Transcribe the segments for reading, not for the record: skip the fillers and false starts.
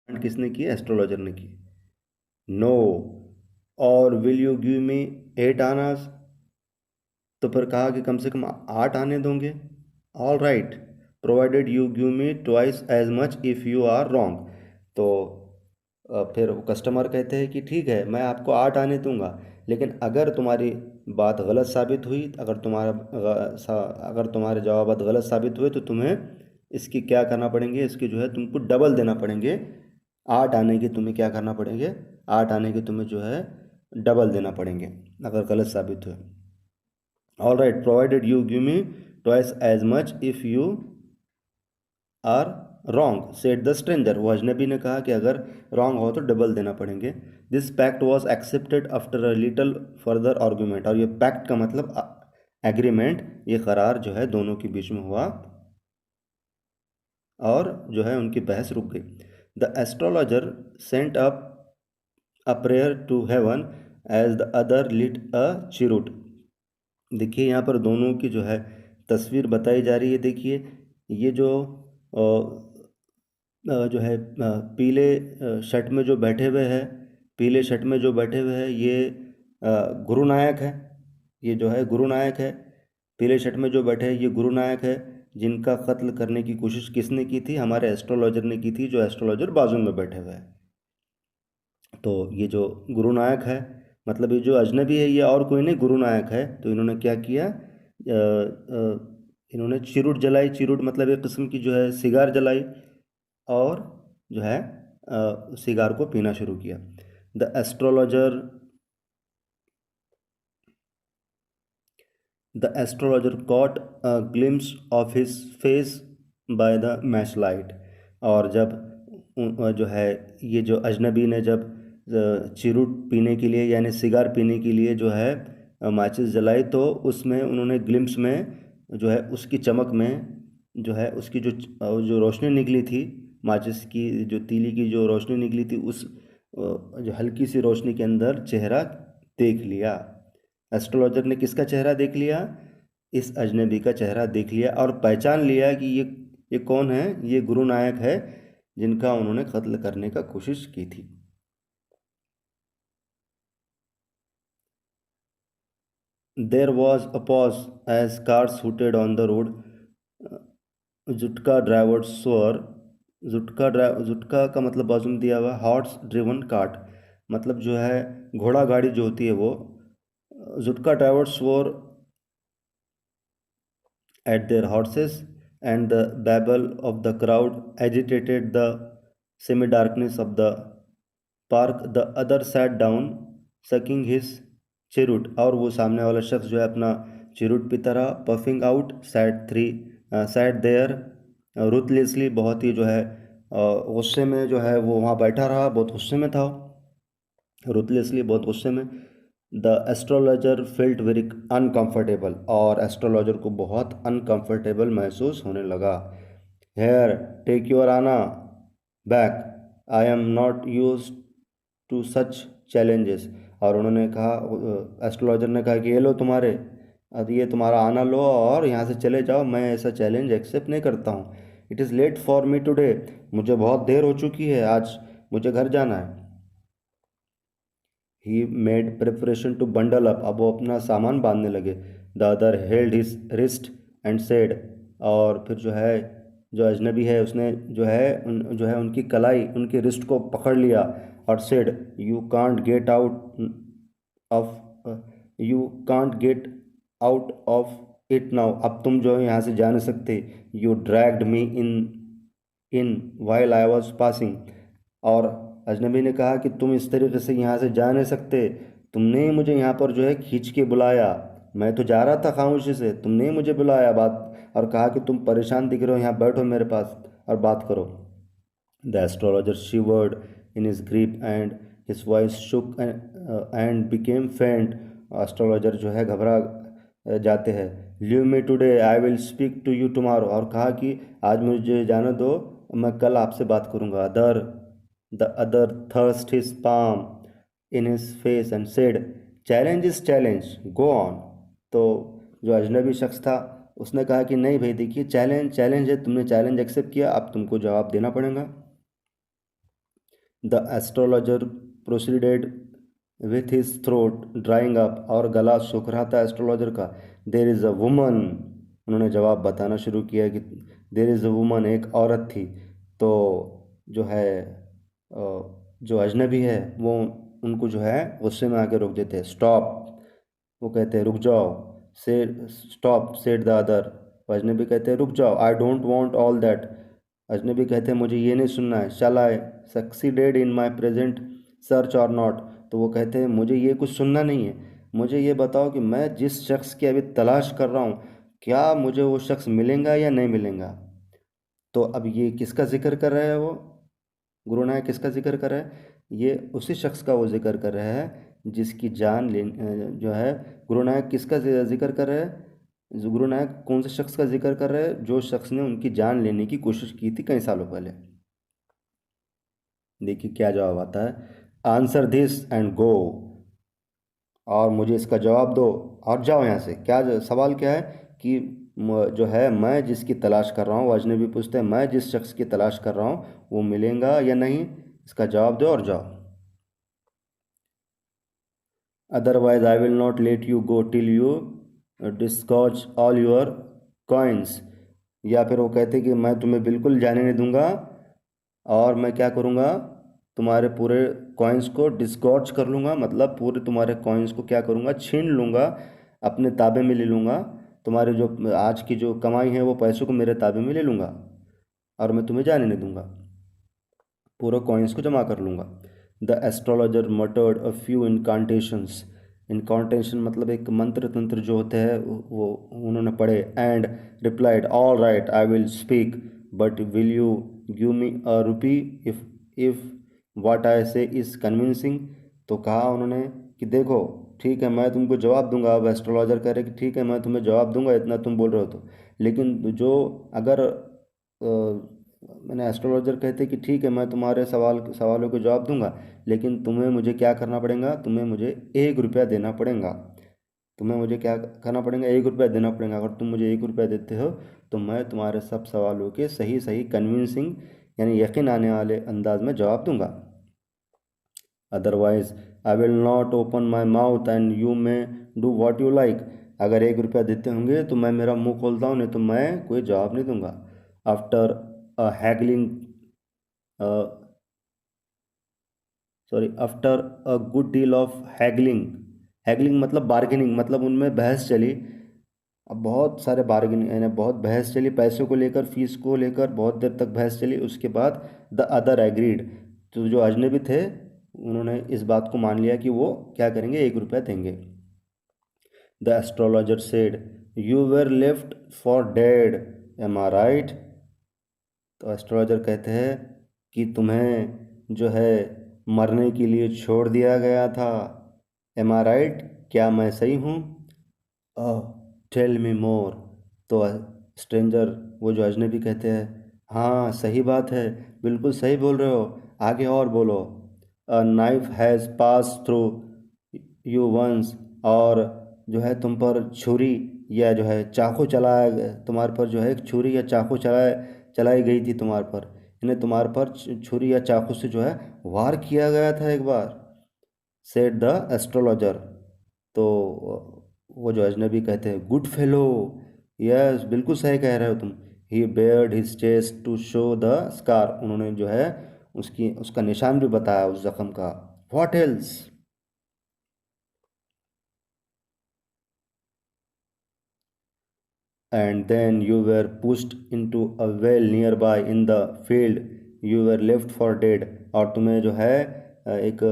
किसने की? एस्ट्रोलॉजर ने की। नो, और विल यू गिव मी 8 आनास, तो फिर कहा कि कम से कम 8 आने दोगे। All right, provided you give me twice as much if you are wrong. तो फिर कस्टमर कहते हैं कि ठीक है, मैं आपको 8 आने दूंगा, लेकिन अगर तुम्हारी बात गलत साबित हुई, अगर तुम्हारे जवाबात गलत साबित हुए तो तुम्हें इसकी क्या करना पड़ेंगे, इसकी जो है तुमको डबल देना पड़ेंगे। 8 आने की तुम्हें क्या करना पड़ेंगे? 8 आने की तुम्हें जो है डबल देना पड़ेंगे अगर गलत साबित हुए। All right, provided you give me twice as much if you are wrong, said the stranger. वो अजनबी ने कहा कि अगर रॉन्ग हो तो डबल देना पड़ेंगे। This pact was accepted after a little further argument, और ये पैक्ट का मतलब एग्रीमेंट, ये करार जो है दोनों के बीच में हुआ और जो है उनकी बहस रुक गई। The astrologer sent up a prayer to heaven as the other lit a cheroot. देखिए यहाँ पर दोनों की जो है तस्वीर बताई जा रही है। देखिए ये जो जो है पीले शर्ट में जो बैठे हुए हैं, पीले शर्ट में जो बैठे हुए हैं ये गुरु नायक है। ये जो है गुरु नायक है। पीले शर्ट में जो बैठे हैं ये गुरु नायक है, जिनका कत्ल करने की कोशिश किसने की थी? हमारे एस्ट्रोलॉजर ने की थी, जो एस्ट्रोलॉजर बाजू में बैठे हुए हैं। तो ये जो गुरु नायक है, मतलब ये जो अजनबी है ये और कोई नहीं, गुरु नायक है। तो इन्होंने क्या किया? इन्होंने चिरूट जलाई। चिरूट मतलब एक किस्म की जो है सिगार जलाई और जो है सिगार को पीना शुरू किया। The astrologer caught a glimpse of his face by the matchlight। और जब जो है ये जो अजनबी ने जब चिरूट पीने के लिए यानी सिगार पीने के लिए जो है माचिस जलाई, तो उसमें उन्होंने ग्लिम्स में जो है उसकी चमक में जो है उसकी जो रोशनी निकली थी, माचिस की जो तीली की जो रोशनी निकली थी, उस जो हल्की सी रोशनी के अंदर चेहरा देख लिया। एस्ट्रोलॉजर ने किसका चेहरा देख लिया? इस अजनबी का चेहरा देख लिया और पहचान लिया कि ये कौन है? ये गुरु नायक है, जिनका उन्होंने कत्ल करने का कोशिश की थी। There was a pause as cars hooted on the road. Jutka driver swore. Jutka का मतलब बाजू में दिया हुआ हॉर्स ड्रिवन कार्ट, मतलब जो है घोड़ा गाड़ी जो होती है वो। जुटका ड्राइवर स्वर at their horses, and the babble of the crowd agitated the semi-darkness of the park. The other sat down, sucking his cheroot, और वो सामने वाला शख्स जो है अपना चिरूट पीता रहा। Puffing out sat there ruthlessly, बहुत ही जो है गुस्से में जो है वो वहाँ बैठा रहा, बहुत गुस्से में था, रूथलेसली बहुत गुस्से में। The astrologer felt very uncomfortable, और एस्ट्रोलॉजर को बहुत अनकम्फर्टेबल महसूस होने लगा। Here take your anna back, I am not use to such challenges. और उन्होंने कहा, एस्ट्रोलॉजर ने कहा कि ये लो तुम्हारे, अब ये तुम्हारा आना लो और यहाँ से चले जाओ, मैं ऐसा चैलेंज एक्सेप्ट नहीं करता हूँ। It is late for me today, मुझे बहुत देर हो चुकी है, आज मुझे घर जाना है। He made preparation to bundle up, अब वो अपना सामान बांधने लगे। The other held his wrist and said, और फिर जो है जो अजनबी है उसने जो है उनकी कलाई, उनकी रिस्ट को पकड़ लिया और said, you can't get out of you can't get out of it now, अब तुम जो है यहाँ से जा नहीं सकते। You dragged me in while I was passing, और अजनबी ने कहा कि तुम इस तरीके से यहाँ से जा नहीं सकते, तुमने ही मुझे यहाँ पर जो है खींच के बुलाया, मैं तो जा रहा था खामोशी से, तुमने ही मुझे बुलाया बात और कहा कि तुम परेशान दिख रहे हो, यहाँ बैठो मेरे पास और बात करो। The astrologer shivered in his grip and his voice shook and became faint, astrologer जो है घबरा जाते हैं। Leave me today I will speak to you tomorrow, और कहा कि आज मुझे जाने दो, मैं कल आपसे बात करूँगा। The other thrust his palm in his face and said, challenge is challenge, go on. तो जो अजनबी शख्स था उसने कहा कि नहीं भाई, देखिए चैलेंज चैलेंज है, तुमने चैलेंज एक्सेप्ट किया, अब तुमको जवाब देना पड़ेगा। The astrologer proceeded with his throat drying up, और गला सूख रहा था एस्ट्रोलॉजर का। देर इज़ अ वुमन, उन्होंने जवाब बताना शुरू किया कि देर इज़ अ वुमन, एक औरत थी। तो जो है जो अजनबी है वो उनको जो है गुस्से में आके रोक देते हैं, स्टॉप, वो कहते हैं रुक जाओ। से स्टॉप सेड द अदर, अजनबी कहते हैं रुक जाओ, I don't want all that. अजनबी कहते हैं मुझे ये नहीं सुनना है। Shall I succeeded in my present search or not, तो वो कहते हैं मुझे ये कुछ सुनना नहीं है, मुझे ये बताओ कि मैं जिस शख्स की अभी तलाश कर रहा हूँ, क्या मुझे वो शख्स मिलेगा या नहीं मिलेगा। तो अब ये किसका जिक्र कर रहा है वो, गुरु नानक किसका जिक्र कर रहा है, ये उसी शख्स का वो जिक्र कर रहा है जिसकी जान ले जो है। गुरु नानक किसका जिक्र कर रहा है, गुरु नानक कौन से शख्स का जिक्र कर रहा है, जो शख्स ने उनकी जान लेने की कोशिश की थी कई सालों पहले। देखिए क्या जवाब आता है, आंसर दिस एंड गो, और मुझे इसका जवाब दो और जाओ यहाँ से। क्या सवाल क्या है कि जो है मैं जिसकी तलाश कर रहा हूँ, वो अजनबी पूछते हैं मैं जिस शख्स की तलाश कर रहा हूँ वो मिलेगा या नहीं, इसका जवाब दो और जाओ। Otherwise I will not let you go till you disgorge all your coins, या फिर वो कहते कि मैं तुम्हें बिल्कुल जाने नहीं दूंगा, और मैं क्या करूँगा, तुम्हारे पूरे कॉइन्स को डिस्गॉर्ज कर लूँगा, मतलब पूरे तुम्हारे कॉइन्स को क्या करूँगा, छीन लूँगा, अपने ताबे में ले लूँगा। तुम्हारे जो आज की जो कमाई है वो पैसों को मेरे ताबे में ले लूँगा, और मैं तुम्हें जाने नहीं दूंगा, पूरे कॉइन्स को जमा कर लूँगा। The astrologer muttered a few incantations, incantation मतलब एक मंत्र तंत्र जो होते हैं वो उन्होंने पढ़े। And replied all right I will speak, but will you give me a rupee if what I से इज़ कन्विंसिंग। तो कहा उन्होंने कि देखो ठीक है मैं तुमको जवाब दूंगा। अब एस्ट्रोलॉजर कह रहे कि ठीक है मैं तुम्हें जवाब दूंगा, इतना तुम बोल रहे हो तो, लेकिन जो अगर मैंने एस्ट्रोलॉजर कहते कि ठीक है मैं तुम्हारे सवालों के जवाब दूंगा, लेकिन तुम्हें मुझे क्या करना पड़ेगा, तुम्हें मुझे 1 रुपया देना पड़ेगा। तुम्हें मुझे क्या करना पड़ेगा, 1 रुपया देना पड़ेगा। अगर तुम मुझे 1 रुपया देते हो तो मैं तुम्हारे सब सवालों के सही सही कन्विंसिंग यानी यकीन आने वाले अंदाज में जवाब दूंगा। Otherwise I will not open my mouth and you में डू वॉट यू लाइक, अगर 1 रुपया देते होंगे तो मैं मेरा मुंह खोलता हूँ, नहीं तो मैं कोई जवाब नहीं दूंगा। After a haggling after a good deal of haggling, haggling मतलब बार्गेनिंग, मतलब उनमें बहस चली। अब बहुत सारे बार्गेनिंग यानी बहुत बहस चली, पैसों को लेकर फीस को लेकर बहुत देर तक बहस चली। उसके बाद द अदर एग्रीड, तो जो अजनबी थे उन्होंने इस बात को मान लिया कि वो क्या करेंगे, 1 रुपया देंगे। The astrologer said you were left for dead, am I right, तो एस्ट्रोलॉजर कहते हैं कि तुम्हें जो है मरने के लिए छोड़ दिया गया था, एम आई राइट, क्या मैं सही हूँ। ओह टेल मी मोर, तो स्ट्रेंजर वो जो अजनबी कहते हैं हाँ सही बात है, बिल्कुल सही बोल रहे हो, आगे और बोलो। A knife has passed through you once, और जो है तुम पर छुरी या जो है चाकू चलाया, तुम्हारे पर जो है एक छुरी या चाकू चलाई गई थी तुम्हारे पर, यानी तुम्हारे पर छुरी या चाकू से जो है वार किया गया था एक बार, सेड द एस्ट्रोलॉजर। तो वो जो अजनबी कहते हैं गुड फेलो, यस बिल्कुल सही कह रहे हो तुम। He bared his chest to show the scar, उन्होंने जो है उसकी उसका निशान भी बताया उस जख्म का। What else, and then you were pushed into a well nearby in the field, you were left for dead, और तुम्हें जो है एक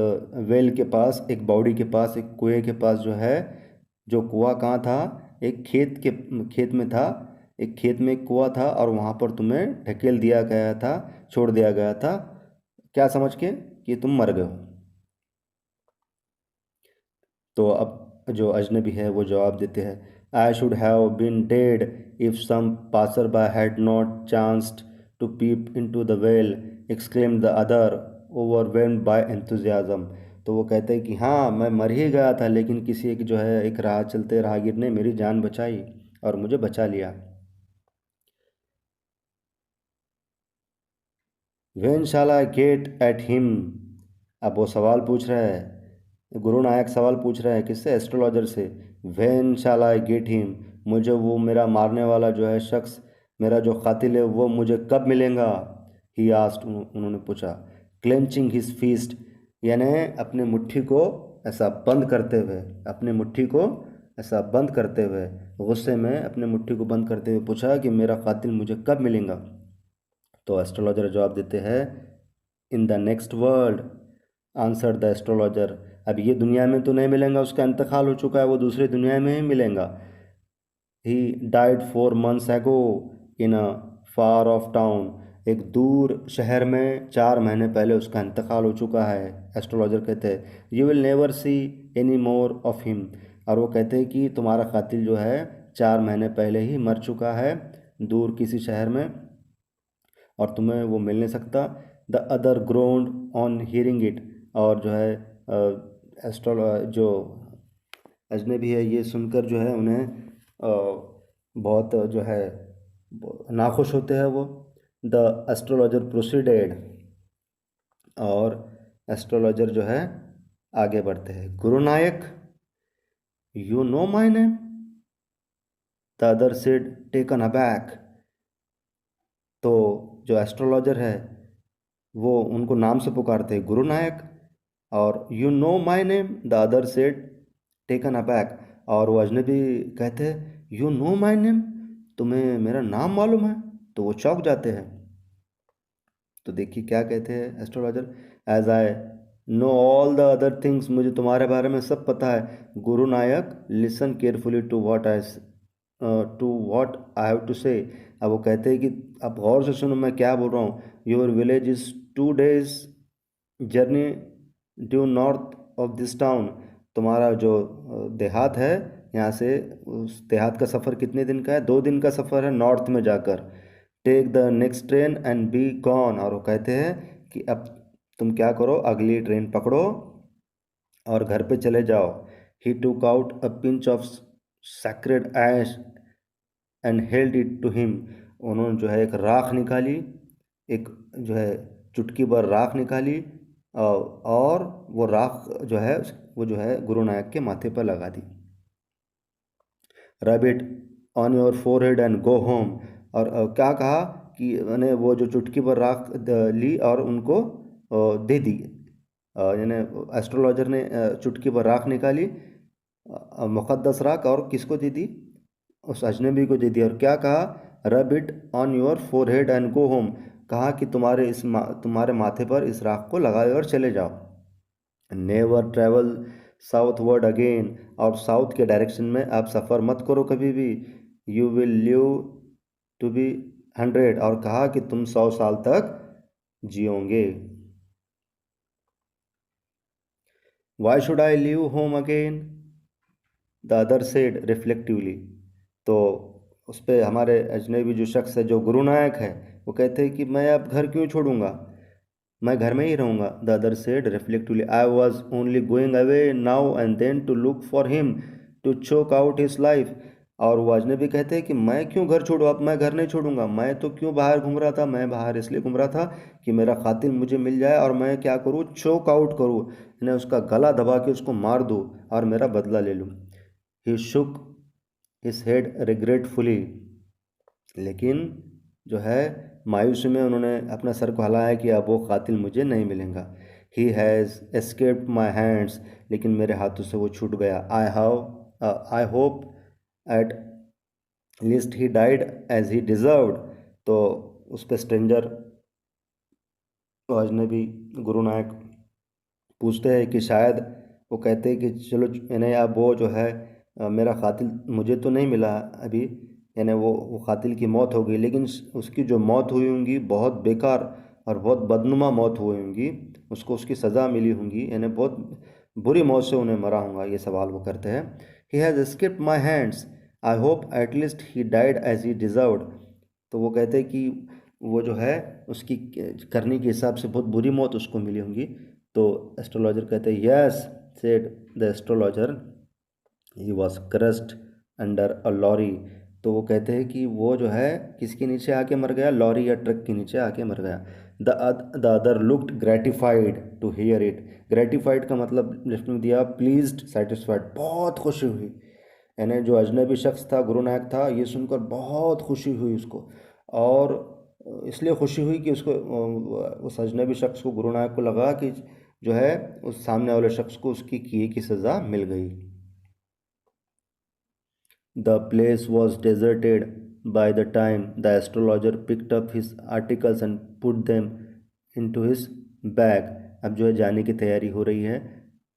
वेल के पास, एक बावड़ी के पास, एक कुएं के पास जो है, जो कुआं कहाँ था, एक खेत में था, एक खेत में एक कुआं था, और वहाँ पर तुम्हें ढकेल दिया गया था, छोड़ दिया गया था, क्या समझ के कि तुम मर गए हो। तो अब जो अजनबी है वो जवाब देते हैं I should have been dead if some passer by had not chanced to peep into the well, exclaim the other overwhelmed by enthusiasm. तो वो कहते हैं कि हाँ मैं मर ही गया था, लेकिन किसी एक जो है एक राह चलते राहगीर ने मेरी जान बचाई और मुझे बचा लिया। When shall I get at him. अब वो सवाल पूछ रहा है, गुरु नायक सवाल पूछ रहा है किससे, एस्ट्रोलॉजर से। When shall I get him, मुझे वो मेरा मारने वाला जो है शख्स, मेरा जो कातिल है वो मुझे कब मिलेगा। ही आस्ट, उन्होंने पूछा। क्लेंचिंग हिज फिस्ट, यानी अपने मुट्ठी को ऐसा बंद करते हुए, अपने मुट्ठी को ऐसा बंद करते हुए, गुस्से में अपने मुट्ठी को बंद करते हुए पूछा कि मेरा कातिल मुझे कब मिलेगा। तो एस्ट्रोलॉजर जवाब देते हैं, in the next world, answer the astrologer. अब ये दुनिया में तो नहीं मिलेगा, उसका इंतकाल हो चुका है, वो दूसरी दुनिया में ही मिलेगा। ही डाइड 4 months एगो इन अ फार ऑफ टाउन, एक दूर शहर में 4 महीने पहले उसका इंतकाल हो चुका है। एस्ट्रोलॉजर कहते हैं, you will never see any more of him. और वो कहते हैं कि तुम्हारा कातिल जो है 4 महीने पहले ही मर चुका है दूर किसी शहर में, और तुम्हें वो मिल नहीं सकता। The other ग्रोन्ड on hearing it, और जो है एस्ट्रो जो अजनबी है ये सुनकर जो है उन्हें बहुत जो है नाखुश होते हैं वो। द एस्ट्रोलॉजर प्रोसीडेड, और एस्ट्रोलॉजर जो है आगे बढ़ते हैं। Guru Nayak, you know my name, the other said taken aback. तो जो एस्ट्रोलॉजर है वो उनको नाम से पुकारते हैं, गुरु नायक। और you know my name, the other said taken अबैक। और वो अजनबी कहते हैं, यू नो माई नेम, तुम्हें मेरा नाम मालूम है। तो वो चौंक जाते हैं। तो देखिए क्या कहते हैं astrologer, as I know all the other things, मुझे तुम्हारे बारे में सब पता है। Guru Nayak, listen carefully to what I have to say. अब वो कहते हैं कि अब गौर से सुनो मैं क्या बोल रहा हूँ। Your village is 2 days journey due north of this town, तुम्हारा जो देहात है यहाँ से, उस देहात का सफ़र कितने दिन का है, 2 दिन का सफ़र है नॉर्थ में जाकर। Take the next train and be gone. और वो कहते हैं कि अब तुम क्या करो, अगली ट्रेन पकड़ो और घर पे चले जाओ। He took out a pinch of sacred ash and held it to him. उन्होंने जो है एक राख निकाली, एक जो है चुटकी भर राख निकाली, और वो राख जो है वो जो है गुरु नायक के माथे पर लगा दी। Rub it on your forehead and go home. और क्या कहा कि मैंने वो जो चुटकी पर राख ली और उनको दे दी। यानी एस्ट्रोलॉजर ने चुटकी पर राख निकाली, मुक़द्दस राख, और किसको दे दी, उस अजनबी को दे दी। और क्या कहा, रब it on your forehead and go home, कहा कि तुम्हारे माथे पर इस राख को लगाए और चले जाओ। Never travel southward again, और साउथ के डायरेक्शन में आप सफ़र मत करो कभी भी। You will live to be 100, और कहा कि तुम 100 साल तक जियोगे। Why should I leave home again, the other said reflectively. तो उस पर हमारे अजनबी जो शख्स है, जो गुरु नायक है, वो कहते हैं कि मैं अब घर क्यों छोड़ूंगा, मैं घर में ही रहूँगा। The other said reflectively, I was only going away now and then to look for him to choke out his life. और वो अजनबी कहते हैं कि मैं क्यों घर छोड़ूँ, अब मैं घर नहीं छोड़ूंगा, मैं तो क्यों बाहर घूम रहा था, मैं बाहर इसलिए घूम रहा था कि मेरा कातिल मुझे मिल जाए और मैं क्या करूँ, चोक आउट करूँ, यानी उसका गला दबा के उसको मार दूँ और मेरा बदला ले लूँ। ही शुक हिज हेड रिग्रेटफुली, लेकिन जो है मायूसी में उन्होंने अपना सर को हिलाया कि अब वो कातिल मुझे नहीं मिलेगा। He has escaped my hands, लेकिन मेरे हाथों से वो छूट गया। I hope at least he died as he deserved. तो उस पर स्ट्रेंजर अजनबी गुरु नायक पूछते हैं कि शायद, वो कहते हैं कि चलो यानी अब वो जो है मेरा कातिल मुझे तो नहीं मिला अभी, यानी वो कातिल की मौत हो गई, लेकिन उसकी जो मौत हुई होंगी बहुत बेकार और बहुत बदनुमा मौत हुई होंगी, उसको उसकी सज़ा मिली होंगी, यानी बहुत बुरी मौत से उन्हें मरा होगा। ये सवाल वो करते हैं। He has escaped my hands, I hope at least he died as he deserved. तो वो कहते हैं कि वो जो है उसकी करने के हिसाब से बहुत बुरी मौत उसको मिली होंगी। तो एस्ट्रोलॉजर कहते हैं, yes said the astrologer, he was crushed under a lorry. तो वो कहते हैं कि वो जो है किसके नीचे आके मर गया, लॉरी या ट्रक के नीचे आके मर गया। The other looked gratified to hear it. Gratified का मतलब लिस्ट में दिया प्लीज्ड, सेटिस्फाइड, बहुत खुशी हुई। यानी जो अजनबी शख्स था, गुरु नायक था, ये सुनकर बहुत खुशी हुई उसको। और इसलिए खुशी हुई कि उसको उस अजनबी शख्स को, गुरु नायक को लगा कि जो है उस सामने वाले शख्स को उसकी किए की सज़ा मिल गई। The place was deserted by the time the astrologer picked up his articles and put them into his bag। अब जो है जाने की तैयारी हो रही है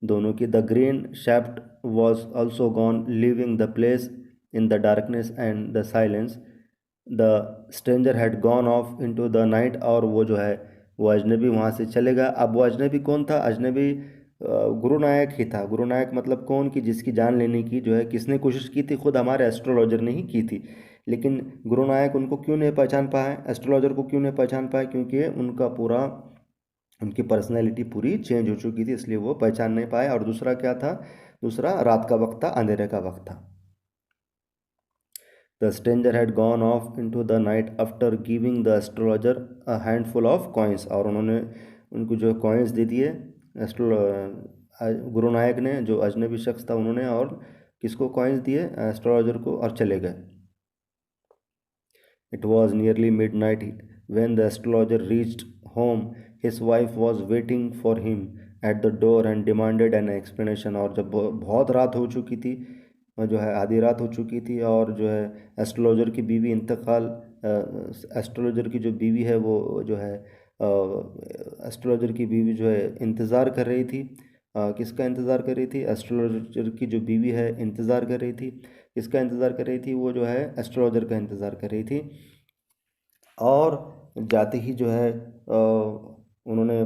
दोनों की। The green shaft was also gone, leaving the place in the darkness and the silence। The stranger had gone off into the night। और वो जो है वो अजनबी वहाँ से चलेगा। अब वो अजनबी कौन था? अजनबी गुरु नायक ही था। गुरु नायक मतलब कौन? कि जिसकी जान लेने की जो है किसने कोशिश की थी? खुद हमारे एस्ट्रोलॉजर ने ही की थी। लेकिन गुरु नायक उनको क्यों नहीं पहचान पाए, एस्ट्रोलॉजर को क्यों नहीं पहचान पाए? क्योंकि उनका पूरा, उनकी पर्सनैलिटी पूरी चेंज हो चुकी थी, इसलिए वो पहचान नहीं पाए। और दूसरा क्या था? दूसरा रात का वक्त था, अंधेरे का वक्त था। The stranger had gone off into the night after giving the astrologer a handful of coins। और उन्होंने उनको जो कॉइन्स दे दिए गुरु नायक ने, जो अजनबी शख्स था, उन्होंने। और किसको कॉइन्स दिए? एस्ट्रोलॉजर को। और चले गए। It was nearly midnight when the astrologer reached home। His wife was waiting for him at the door and demanded an explanation। और जब बहुत रात हो चुकी थी, जो है आधी रात हो चुकी थी, और जो है एस्ट्रोलॉजर की बीवी इंतकाल, एस्ट्रोलॉजर की जो बीवी है वो जो है एस्ट्रोलॉजर की बीवी जो है इंतज़ार कर रही थी। किसका इंतज़ार कर रही थी? एस्ट्रोलॉजर की जो बीवी है इंतज़ार कर रही थी। किसका इंतज़ार कर रही थी? वो जो है एस्ट्रोलॉजर का इंतज़ार कर रही थी। और जाते ही जो है उन्होंने,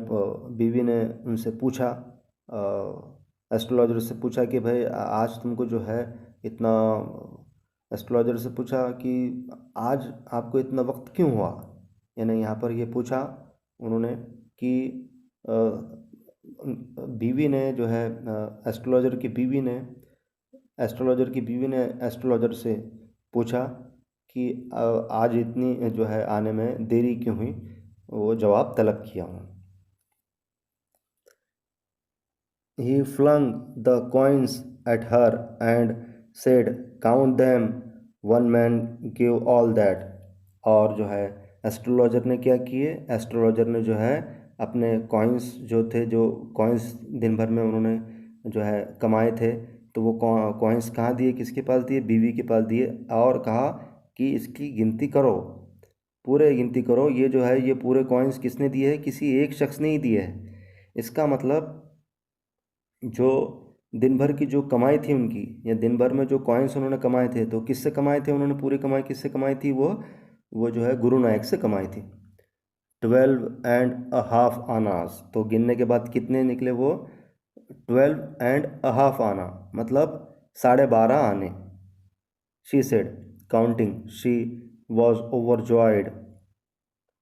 बीवी ने उनसे पूछा, एस्ट्रोलॉजर से पूछा कि भाई आज तुमको जो है इतना, एस्ट्रोलॉजर से पूछा कि आज आपको इतना वक्त क्यों हुआ। यानी यहाँ पर ये पूछा उन्होंने कि बीवी ने जो है एस्ट्रोलॉजर की बीवी ने, एस्ट्रोलॉजर से पूछा कि आज इतनी जो है आने में देरी क्यों हुई। वो जवाब तलब किया उन्होंने। He flung the coins at her and said, "Count them, one man give all that"। और जो है एस्ट्रोलॉजर ने क्या किए? एस्ट्रोलॉजर ने जो है अपने कॉइन्स जो थे, जो कॉइन्स दिन भर में उन्होंने जो है कमाए थे, तो वो कॉइन्स कहाँ दिए? किसके पास दिए? बीवी के पास दिए। और कहा कि इसकी गिनती करो, पूरे गिनती करो। ये जो है ये पूरे कॉइन्स किसने दिए हैं? किसी एक शख्स ने ही दिए हैं। इसका मतलब जो दिन भर की जो कमाई थी उनकी, या दिन भर में जो कॉइन्स उन्होंने कमाए थे, तो किससे कमाए थे उन्होंने? पूरी कमाई किससे कमाई थी? वो जो है गुरु नायक से कमाई थी। 12.5 आनास। तो गिनने के बाद कितने निकले वो? 12.5 आना, मतलब 12.5 आने। She said, counting, she was overjoyed.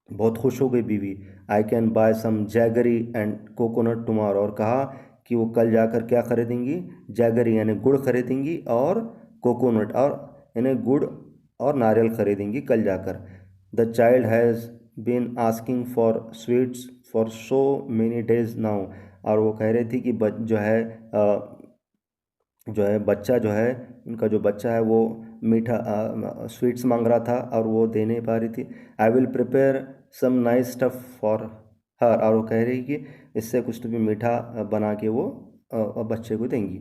बहुत खुश हो गई बीवी। I can buy some jaggery and coconut tomorrow. और कहा कि वो कल जाकर क्या खरीदेंगी? जैगरी यानी गुड़ खरीदेंगी, और कोकोनट और यानी गुड़ और नारियल खरीदेंगी कल जाकर। The child has been asking for sweets for so many days now. और वो कह रही थी कि जो है बच्चा जो है, उनका जो बच्चा है वो मीठा स्वीट्स मांग रहा था, और वो दे नहीं पा रही थी। I will prepare some nice stuff for her. और वो कह रही कि इससे कुछ तो भी मीठा बना के वो बच्चे को देंगी।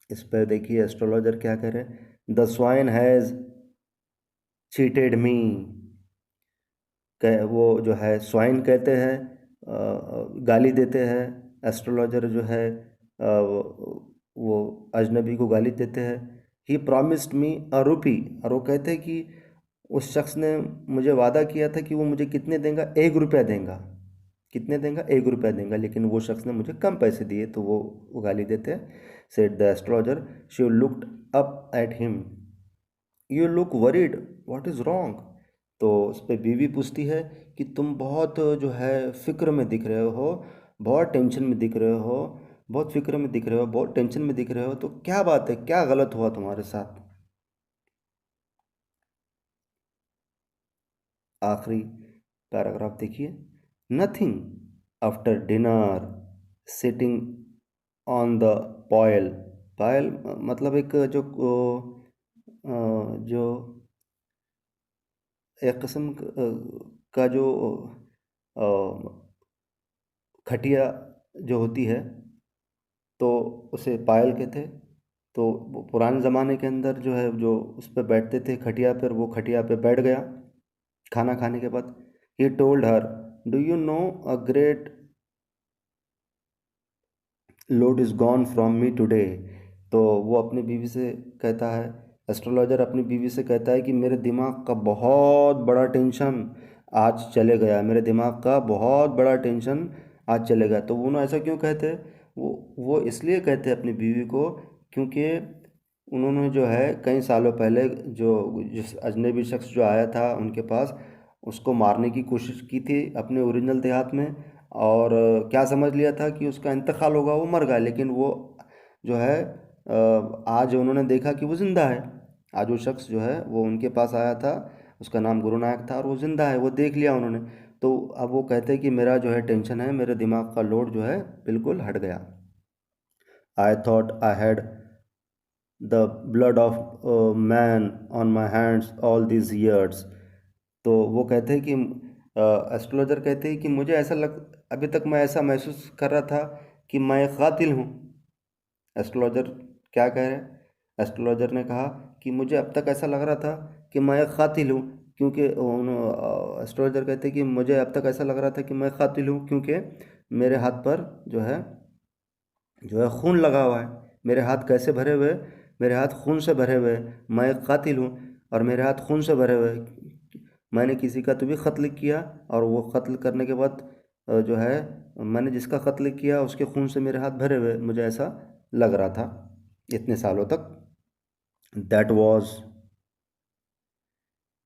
इस पर देखिए एस्ट्रोलॉजर क्या कह रहे हैं। द स्वाइन हैज़ चीटेड मी। वो जो है स्वाइन कहते हैं, गाली देते हैं। एस्ट्रोलॉजर जो है वो अजनबी को गाली देते हैं। ही प्रॉमिस्ड मी अ रुपी। और वो कहते हैं कि उस शख्स ने मुझे वादा किया था कि वो मुझे कितने देगा? 1 रुपया देगा। कितने देगा? 1 रुपया देगा। लेकिन वो शख्स ने मुझे कम पैसे दिए, तो वो गाली देते हैं। Said the astrologer, she looked up at him, you look worried, what is wrong. तो उस पर बीवी पूछती है कि तुम बहुत जो है फ़िक्र में दिख रहे हो, बहुत टेंशन में दिख रहे हो, बहुत फ़िक्र में दिख रहे हो, बहुत टेंशन में दिख रहे हो, तो क्या बात है? क्या गलत हुआ तुम्हारे साथ? आखिरी पैराग्राफ देखिए, nothing after dinner sitting on the pyol. पायल मतलब एक जो एक किस्म का जो अ, खटिया जो होती है, तो उसे पायल कहते। तो वो पुराने ज़माने के अंदर जो है, जो उस पर बैठते थे खटिया पर, वो खटिया पे बैठ गया खाना खाने के बाद। He told her, do you know a great load is gone from me today. तो वो अपनी बीवी से कहता है, एस्ट्रोलॉजर अपनी बीवी से कहता है कि मेरे दिमाग का बहुत बड़ा टेंशन आज चले गया, मेरे दिमाग का बहुत बड़ा टेंशन आज चले गया। तो वो ना ऐसा क्यों कहते हैं, वो इसलिए कहते हैं अपनी बीवी को, क्योंकि उन्होंने जो है कई सालों पहले जो जिस अजनबी शख्स जो आया था उनके पास, उसको मारने की कोशिश की थी अपने ओरिजिनल देहात में। और क्या समझ लिया था कि उसका इंतकाल होगा, वो मर गया। लेकिन वो जो है आज उन्होंने देखा कि वो ज़िंदा है। आज वो शख्स जो है वो उनके पास आया था, उसका नाम गुरु नायक था, और वो ज़िंदा है, वो देख लिया उन्होंने। तो अब वो कहते हैं कि मेरा जो है टेंशन है, मेरे दिमाग का लोड जो है बिल्कुल हट गया। I thought I had the blood of man on my hands all this years. तो वो कहते हैं कि एस्ट्रोलॉजर कहते हैं कि मुझे ऐसा लग, अभी तक मैं ऐसा महसूस कर रहा था कि मैं एक कातिल हूँ। एस्ट्रोलॉजर क्या कह रहे हैं, एस्ट्रोलॉजर ने कहा कि मुझे अब तक ऐसा लग रहा था कि मैं एक कातिल हूँ, क्योंकि एस्ट्रोलॉजर कहते हैं कि मुझे अब तक ऐसा लग रहा था कि मैं कातिल हूँ, क्योंकि मेरे हाथ पर जो है खून लगा हुआ है। मेरे हाथ कैसे भरे हुए, मेरे हाथ खून से भरे हुए हैं। मैं एक कातिल हूँ और मेरे हाथ खून से भरे हुए हैं। मैंने किसी का तो भी कत्ल किया, और वो कत्ल करने के बाद जो है मैंने जिसका कत्ल किया उसके खून से मेरे हाथ भरे हुए, मुझे ऐसा लग रहा था इतने सालों तक। That was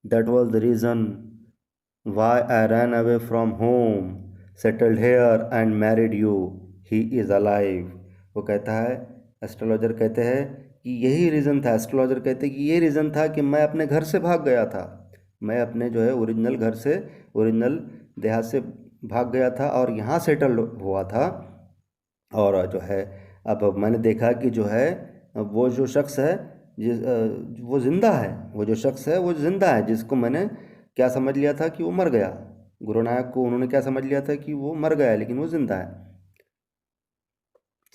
that was the reason why I ran away from home, settled here and married you, he is alive. वो कहता है, एस्ट्रोलॉजर कहते हैं कि यही रीज़न था, एस्ट्रोलॉजर कहते हैं कि ये रीज़न था कि मैं अपने घर से भाग गया था। मैं अपने जो है ओरिजिनल घर से, ओरिजिनल देहात से भाग गया था और यहाँ सेटल हुआ था। और जो है अब मैंने देखा कि जो है वो जो शख्स है, वो ज़िंदा है। वो जो शख्स है वो ज़िंदा है, जिसको मैंने क्या समझ लिया था कि वो मर गया। गुरु नायक को उन्होंने क्या समझ लिया था कि वो मर गया, लेकिन वो ज़िंदा है।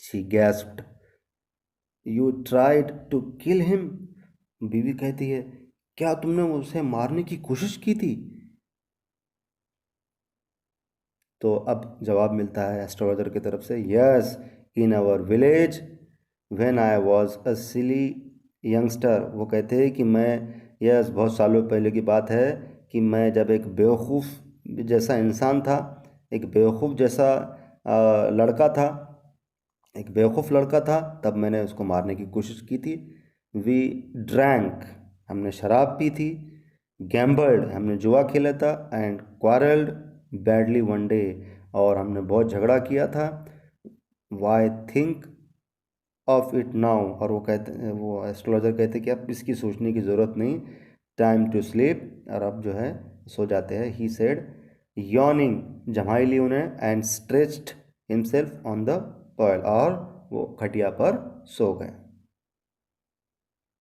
She gasped, you tried to kill him. बीवी कहती है, क्या तुमने उसे मारने की कोशिश की थी। तो अब जवाब मिलता है एस्ट्रोलॉजर की तरफ से, yes, in our village when I was a silly youngster. वो कहते हैं कि मैं, यस, बहुत सालों पहले की बात है कि मैं जब एक बेवकूफ़ जैसा इंसान था, एक बेवकूफ़ जैसा लड़का था, एक बेवकूफ़ लड़का था, तब मैंने उसको मारने की कोशिश की थी। वी ड्रैंक, हमने शराब पी थी। गैम्बल्ड, हमने जुआ खेला था। And quarrelled badly one day, और हमने बहुत झगड़ा किया था। Why think of it now, और वो कहते हैं, वो एस्ट्रोलॉजर कहते हैं कि अब इसकी सोचने की ज़रूरत नहीं, टाइम टू स्लीप, और अब जो है सो जाते हैं। ही सेड, यॉर्निंग, जमाई ली उन्हें, and stretched himself on the pyol, और वो खटिया पर सो गए।